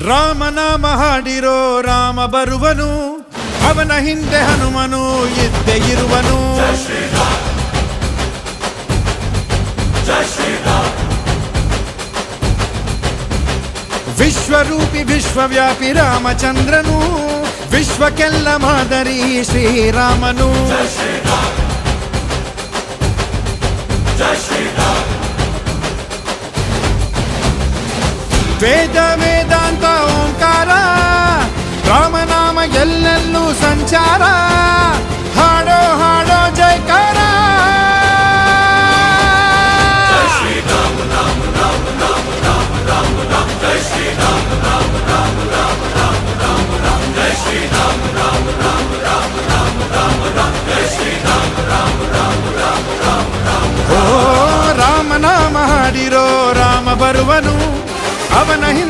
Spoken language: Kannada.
ರಾಮನಾಮ ಹಾಡಿರೋ ರಾಮ ಬರುವನು, ಅವನ ಹಿಂದೆ ಹನುಮನು ಇದ್ದೇ ಇರುವನು. ವಿಶ್ವರೂಪಿ ವಿಶ್ವವ್ಯಾಪಿ ರಾಮಚಂದ್ರನು, ವಿಶ್ವಕ್ಕೆಲ್ಲ ಮಾದರಿ ಶ್ರೀರಾಮನು. ವೇದ ವೇದಾಂತ ಓಂಕಾರ, ರಾಮನಾಮ ಎಲ್ಲೆಲ್ಲೂ ಸಂಚಾರ. ಹಾಡೋ ಹಾಡೋ ಜೈಕಾರ. Jai Shri Ram Ram Ram Ram Ram Ram Ram.